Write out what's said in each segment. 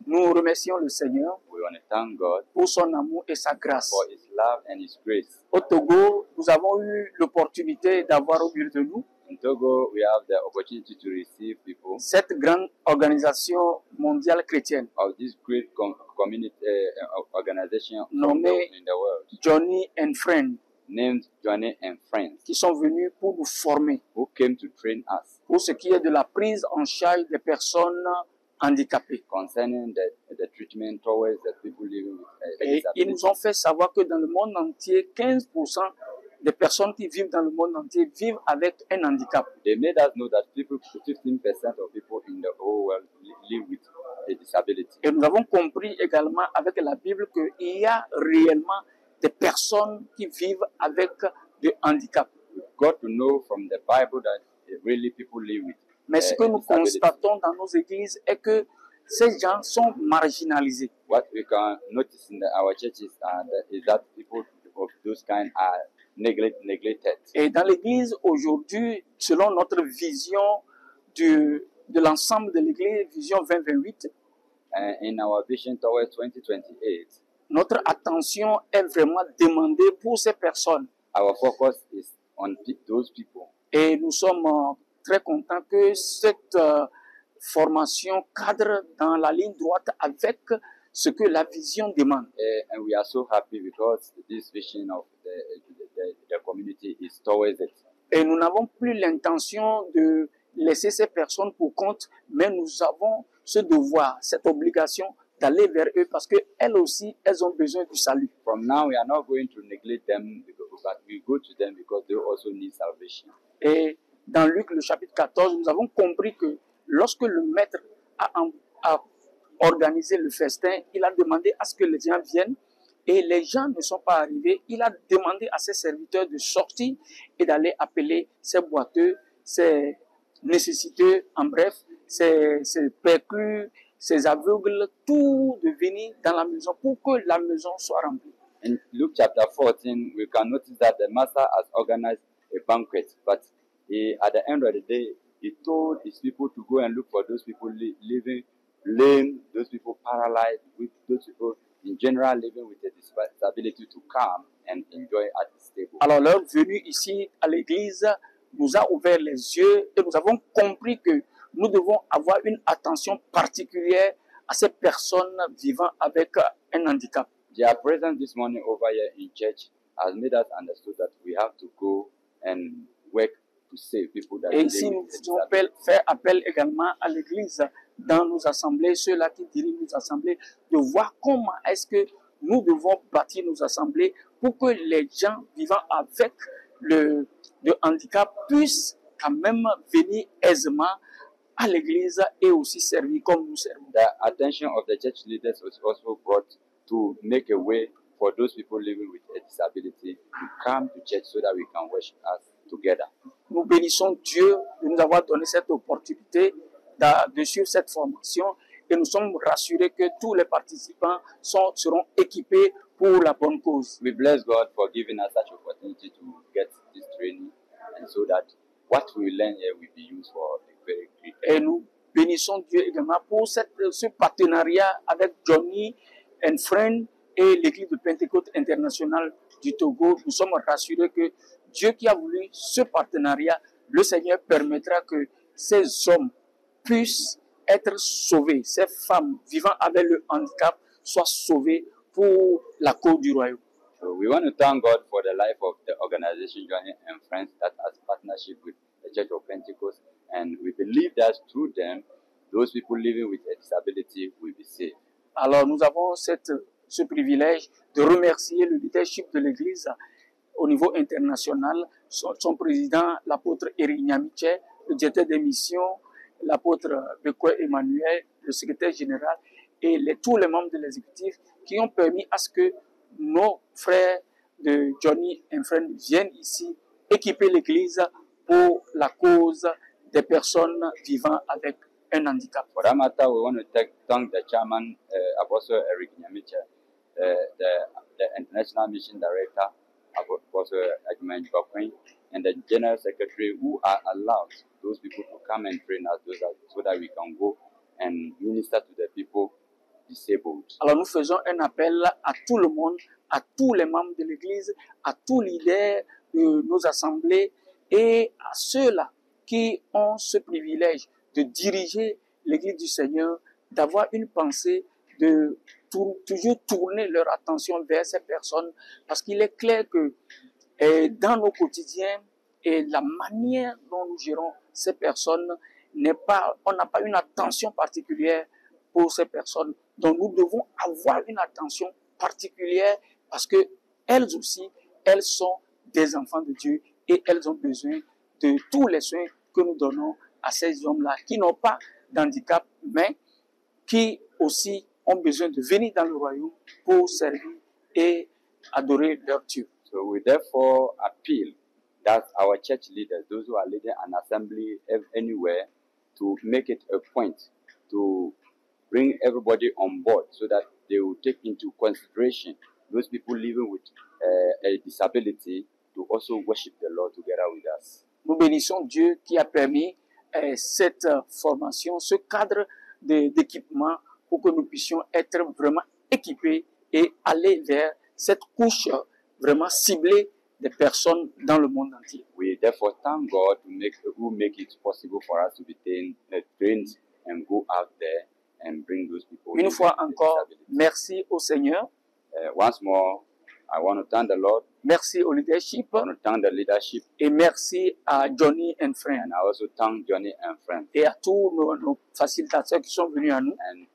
Nous remercions le Seigneur We want to thank God pour son amour et sa grâce. for His love and His grace. Au Togo, nous avons eu l'opportunité d'avoir au milieu de nous In Togo, we have the opportunity to receive people cette grande organisation mondiale chrétienne of this great community organization Nommé in the world, Johnny and Friend, named Johnny and Friends, qui sont venus pour nous former who came to train us pour ce qui est de la prise en charge des personnes handicapées. concerning the treatment towards the people living with Et ils nous disabilities. ont fait savoir que dans le monde entier, 15% des personnes qui vivent dans le monde entier vivent avec un handicap. They made us know that 15% of people in the whole world live with a disability. Et nous avons compris également avec la Bible qu'il y a réellement des personnes qui vivent avec des handicaps. We got to know from the Bible that really people live with Mais ce que nous disability. constatons dans nos églises est que ces gens sont marginalisés. What we can notice in our churches is that people of those kind are neglected. Et dans l'église aujourd'hui, selon notre vision de l'ensemble de l'église, vision 2028, In our vision towards 2028, notre attention est vraiment demandée pour ces personnes. our focus is on those people. Et nous sommes très contents que cette formation cadre dans la ligne droite avec ce que la vision demande. And we are so happy because this vision of the community is towards it. Et nous n'avons plus l'intention de laisser ces personnes pour compte, mais nous avons ce devoir, cette obligation d'aller vers eux parce qu'elles aussi, elles ont besoin du salut. From now, we are not going to neglect them, but we go to them because they also need salvation. Et dans Luc, le chapitre 14, nous avons compris que lorsque le maître a organisé le festin, il a demandé à ce que les gens viennent et les gens ne sont pas arrivés. Il a demandé à ses serviteurs de sortir et d'aller appeler ses boiteux, ses nécessiteux, en bref, ses perclus, ses aveugles, tout de venir dans la maison pour que la maison soit remplie. In Luke chapter 14, we can notice that the master has organized a banquet, but at the end of the day, he told his people to go and look for those people living lame, those people paralyzed, with those people in general living with a disability to come and enjoy at his table. Alors leur venue ici à l'église nous a ouvert les yeux et nous avons compris que nous devons avoir une attention particulière à ces personnes vivant avec un handicap. Their presence this morning over here in church has made us understood that we have to go and work to save people that Et live ici, nous with voulons disability. faire appel également à l'église dans nos assemblées, ceux-là qui dirigent nos assemblées, de voir comment est-ce que nous devons bâtir nos assemblées pour que les gens vivant avec le handicap puissent quand même venir aisément à l'église et aussi servir comme nous servons. The attention of the church leaders was also brought to make a way for those people living with a disability to come to church so that we can worship us together. Nous bénissons Dieu de nous avoir donné cette opportunité de suivre cette formation et nous sommes rassurés que tous les participants seront équipés pour la bonne cause. We bless God for giving us such opportunity to get this training, and so that what we learn here will be used for a very great Et nous bénissons Dieu également pour ce partenariat avec Johnny and Friend et l'église de Pentecôte internationale du Togo. Nous sommes rassurés que Dieu qui a voulu ce partenariat, le Seigneur permettra que ces hommes puissent être sauvés, ces femmes vivant avec le handicap soient sauvées pour la cause du royaume. So we want to thank God for the life of the organization Johnny and Friends that has partnership with the Church of Pentecost, and we believe that through them, those people living with a disability will be saved. Alors nous avons ce privilège de remercier le leadership de l'Église au niveau international, son président, l'apôtre Eric Nyamiche, le directeur des missions, l'apôtre Bekwe Emmanuel, le secrétaire général et tous les membres de l'exécutif qui ont permis à ce que nos frères de Johnny and Friends viennent ici équiper l'Église pour la cause des personnes vivant avec un handicap. For that matter, we want to thank the chairman, Apostle Eric Nyamiche, the International Mission Director, Apostle Edmund Bakwen, and the General Secretary who are allowed those people to come and train us so that we can go and minister to the people disabled. Alors nous faisons un appel à tout le monde, à tous les membres de l'Église, à tous les leaders de nos assemblées et à ceux-là qui ont ce privilège de diriger l'Église du Seigneur, d'avoir une pensée, de toujours tourner leur attention vers ces personnes, parce qu'il est clair que dans nos quotidiens et la manière dont nous gérons ces personnes, on n'a pas une attention particulière pour ces personnes. Donc nous devons avoir une attention particulière parce que elles aussi, elles sont des enfants de Dieu et elles ont besoin de tous les soins que nous donnons à ces hommes-là qui n'ont pas d'handicap, mais qui aussi ont besoin de venir dans le royaume pour servir et adorer leur Dieu. So we therefore appeal that our church leaders, those who are leading an assembly anywhere, to make it a point to bring everybody on board so that they will take into consideration those people living with a disability to also worship the Lord together with us. Nous bénissons Dieu qui a permis cette formation, ce cadre d'équipement pour que nous puissions être vraiment équipés et aller vers cette couche vraiment ciblée des personnes dans le monde entier. We therefore thank God who make it possible for us to be trained and go out there and bring those people. Une fois encore, merci au Seigneur. Once more, I want to thank the Lord. Merci au leadership. I want to thank the leadership. Et merci à Johnny and Friends. And I also thank Johnny and Friends. Et à tous nos facilitateurs qui sont venus à nous. And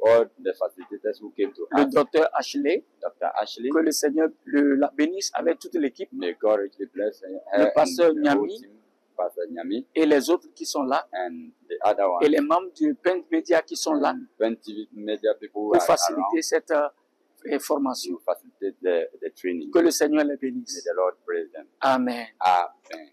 all the facilitators who came to le us. docteur Ashley. Dr. Ashley. Que le Seigneur la bénisse avec toute l'équipe. May God richly bless her. Le pasteur Nyami. Pastor Nyami. Et les autres qui sont là. And the other one. Et les membres du Pent Media qui sont là. Pent Media people pour faciliter cette formation. To facilitate the training. Que le Seigneur les bénisse. May the Lord praise them. Amen. Amen.